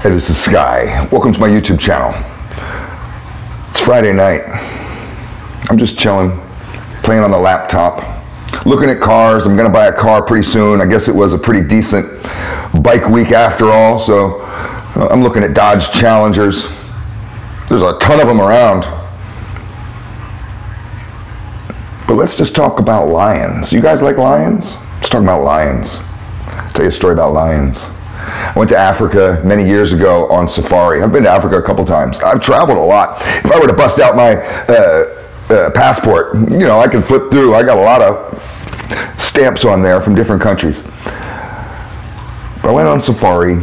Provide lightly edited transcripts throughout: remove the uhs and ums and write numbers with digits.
Hey, this is Sky. Welcome to my YouTube channel. It's Friday night. I'm just chilling, playing on the laptop, looking at cars. I'm gonna buy a car pretty soon. I guess it was a pretty decent bike week after all, so I'm looking at Dodge Challengers. There's a ton of them around. But let's just talk about lions. You guys like lions? Let's talk about lions. I'll tell you a story about lions. I went to Africa many years ago on safari. I've been to Africa a couple times. I've traveled a lot. If I were to bust out my passport, you know, I could flip through. I got a lot of stamps on there from different countries. But I went on safari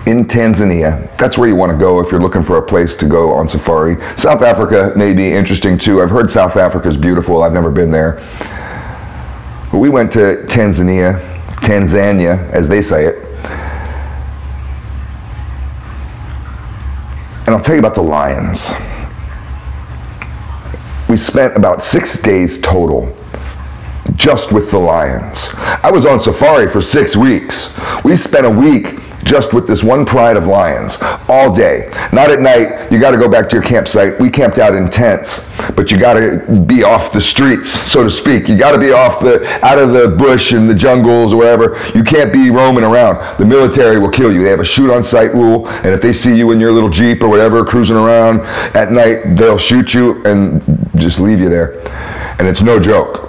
in Tanzania. That's where you want to go if you're looking for a place to go on safari. South Africa may be interesting too. I've heard South Africa is beautiful. I've never been there. But we went to Tanzania, as they say it. And I'll tell you about the lions. We spent about 6 days total just with the lions. I was on safari for 6 weeks. We spent a week just with this one pride of lions all day. Not at night. You got to go back to your campsite. We camped out in tents, but you got to be off the streets, so to speak. You got to be out of the bush and the jungles or wherever. You can't be roaming around. The military will kill you. They have a shoot on sight rule, and if they see you in your little Jeep or whatever cruising around at night, they'll shoot you and just leave you there. And it's no joke.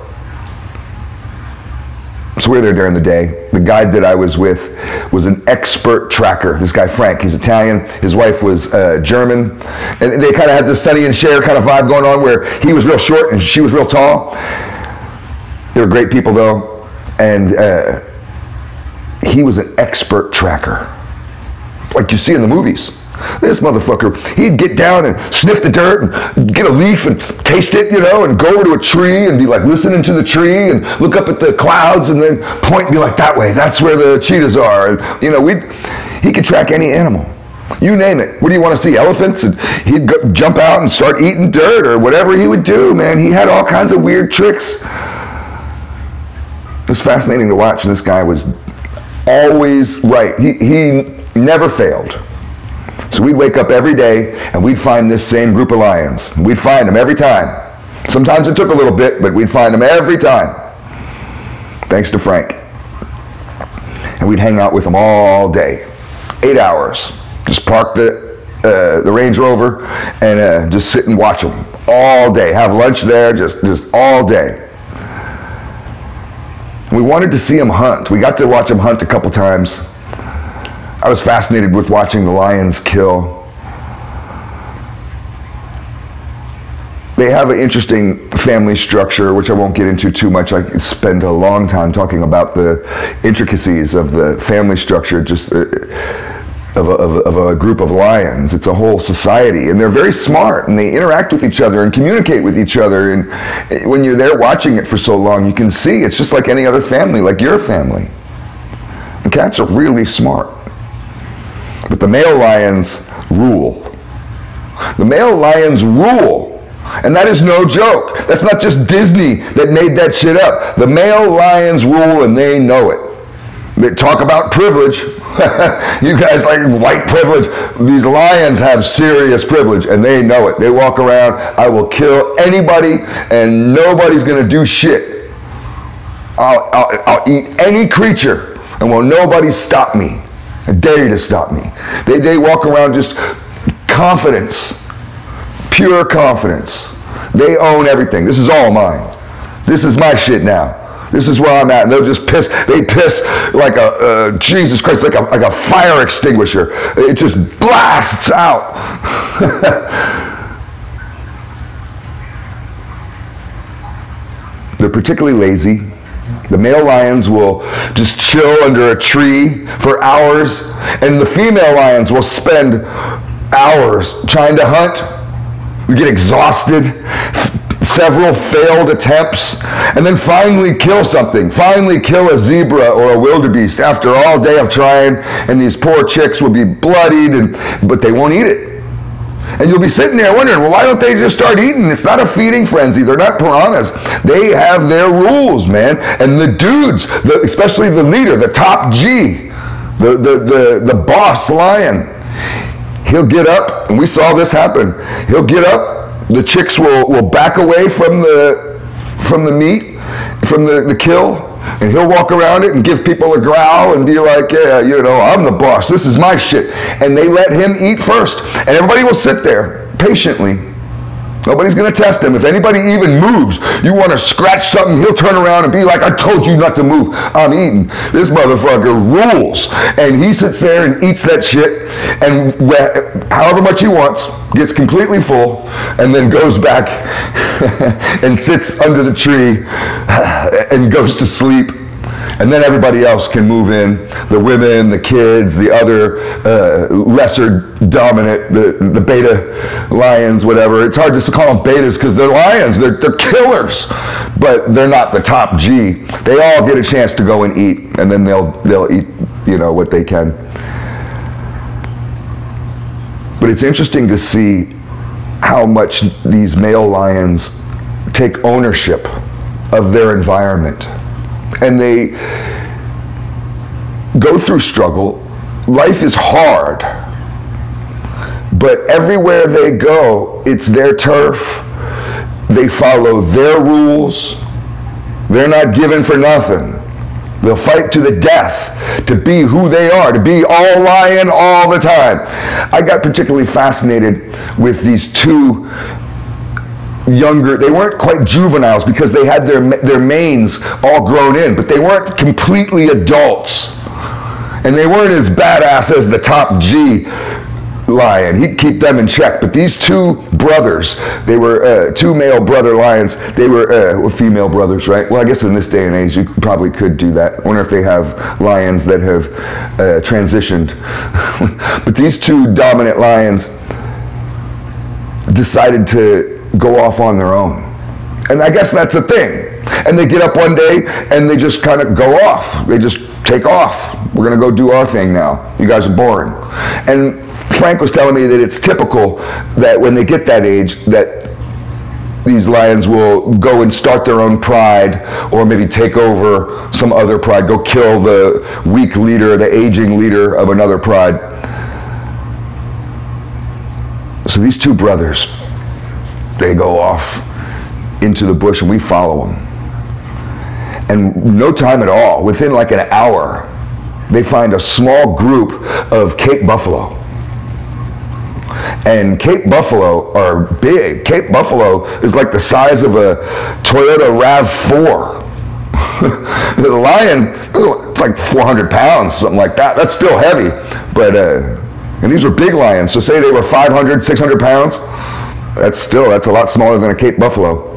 So we were there during the day. The guide that I was with was an expert tracker. This guy, Frank, he's Italian. His wife was German. And they kind of had this Sonny and Cher kind of vibe going on where he was real short and she was real tall. They were great people though. And he was an expert tracker, like you see in the movies. This motherfucker, he'd get down and sniff the dirt and get a leaf and taste it, you know, and go over to a tree and be like listening to the tree and look up at the clouds and then point and be like, that way, that's where the cheetahs are. And, you know, he could track any animal. You name it. What do you want to see? Elephants? And he'd go, jump out and start eating dirt or whatever he would do, man. He had all kinds of weird tricks. It was fascinating to watch. This guy was always right. He never failed. So we'd wake up every day and we'd find this same group of lions. We'd find them every time. Sometimes it took a little bit, but we'd find them every time. Thanks to Frank. And we'd hang out with them all day. 8 hours. Just park the Range Rover and just sit and watch them all day. Have lunch there, just all day. We wanted to see them hunt. We got to watch them hunt a couple times. I was fascinated with watching the lions kill. They have an interesting family structure, which I won't get into too much. I could spend a long time talking about the intricacies of the family structure, just of a group of lions. It's a whole society, and they're very smart, and they interact with each other and communicate with each other. And when you're there watching it for so long, you can see it's just like any other family, like your family. The cats are really smart. But the male lions rule. The male lions rule. And that is no joke. That's not just Disney that made that shit up. The male lions rule and they know it. They talk about privilege. You guys like white privilege. These lions have serious privilege and they know it. They walk around, I will kill anybody and nobody's gonna do shit. I'll eat any creature and will nobody stop me. I dare you to stop me. They walk around just confidence, pure confidence. They own everything. This is all mine. This is my shit now. This is where I'm at. And they'll just piss. They piss like a Jesus Christ, like a fire extinguisher. It just blasts out. They're particularly lazy. The male lions will just chill under a tree for hours, and the female lions will spend hours trying to hunt. We get exhausted, several failed attempts, and then finally kill something. Finally kill a zebra or a wildebeest after all day of trying, and these poor chicks will be bloodied, but they won't eat it. And you'll be sitting there wondering, well, why don't they just start eating? It's not a feeding frenzy. They're not piranhas. They have their rules, man. And the dudes, especially the leader, the top G, the boss lion, he'll get up, and we saw this happen. He'll get up, the chicks will back away from the meat, from the kill, and he'll walk around it and give people a growl and be like, yeah, you know, I'm the boss, this is my shit. And they let him eat first. And everybody will sit there patiently. Nobody's going to test him. If anybody even moves, you want to scratch something, he'll turn around and be like, I told you not to move. I'm eating. This motherfucker rules. And he sits there and eats that shit, and however much he wants, gets completely full, and then goes back and sits under the tree and goes to sleep. And then everybody else can move in, the women, the kids, the other lesser dominant, the beta lions, whatever. It's hard to call them betas because they're lions, they're killers, but they're not the top G. They all get a chance to go and eat, and then they'll eat, you know, what they can. But it's interesting to see how much these male lions take ownership of their environment. And they go through struggle. Life is hard. But everywhere they go, it's their turf. They follow their rules. They're not given for nothing. They'll fight to the death to be who they are, to be all lion all the time. I got particularly fascinated with these two younger, they weren't quite juveniles because they had their manes all grown in, but they weren't completely adults. And they weren't as badass as the top G lion. He'd keep them in check. But these two brothers, they were two male brother lions. They were female brothers, right? Well, I guess in this day and age, you probably could do that. I wonder if they have lions that have transitioned. But these two dominant lions decided to go off on their own. And I guess that's a thing. And they get up one day and they just kind of go off. They just take off. We're going to go do our thing now. You guys are boring. And Frank was telling me that it's typical that when they get that age that these lions will go and start their own pride, or maybe take over some other pride, go kill the weak leader, the aging leader of another pride. So these two brothers, they go off into the bush and we follow them. And no time at all, within like an hour, they find a small group of Cape buffalo. And Cape buffalo are big. Cape buffalo is like the size of a Toyota RAV4. The lion, it's like 400 pounds, something like that. That's still heavy. But, and these were big lions. So say they were 500, 600 pounds. That's a lot smaller than a Cape buffalo.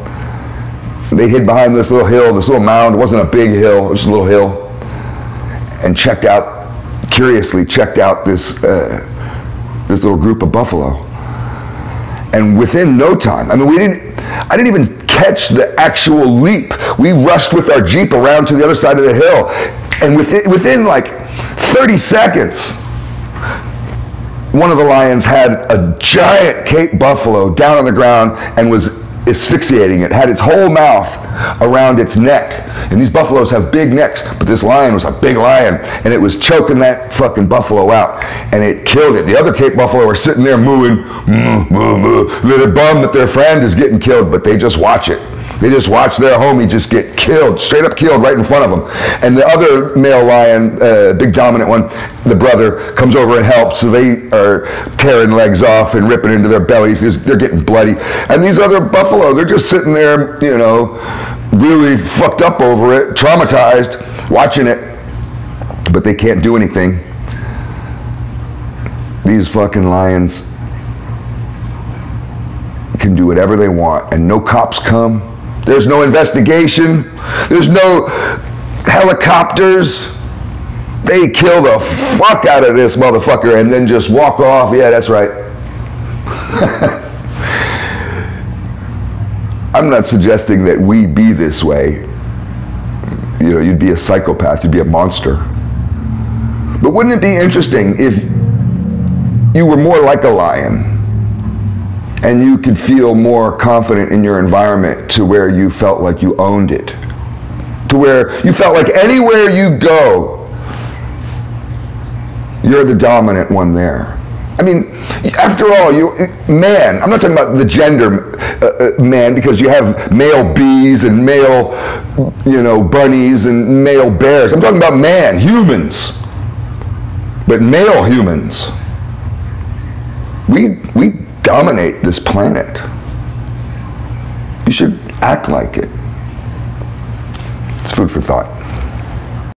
They hid behind this little hill, this little mound. It wasn't a big hill, it was just a little hill. And curiously checked out this little group of buffalo. And within no time, I mean, I didn't even catch the actual leap. We rushed with our Jeep around to the other side of the hill. And within like 30 seconds, one of the lions had a giant Cape buffalo down on the ground and was asphyxiating it, had its whole mouth around its neck. And these buffaloes have big necks, but this lion was a big lion, and it was choking that fucking buffalo out, and it killed it. The other Cape buffalo were sitting there mooing, they're bummed that their friend is getting killed, but they just watch it. They just watch their homie just get killed, straight up killed right in front of them. And the other male lion, big dominant one, the brother, comes over and helps. So they are tearing legs off and ripping into their bellies. They're getting bloody. And these other buffalo, they're just sitting there, you know, really fucked up over it, traumatized, watching it. But they can't do anything. These fucking lions can do whatever they want, and no cops come. There's no investigation. There's no helicopters. They kill the fuck out of this motherfucker and then just walk off. Yeah, that's right. I'm not suggesting that we be this way. You know, you'd be a psychopath, you'd be a monster. But wouldn't it be interesting if you were more like a lion and you could feel more confident in your environment to where you felt like you owned it? To where you felt like anywhere you go, You're the dominant one there. I mean, after all, man, I'm not talking about the gender man, because you have male bees and male, bunnies and male bears. I'm talking about man, humans. But male humans, we dominate this planet. You should act like it. It's food for thought.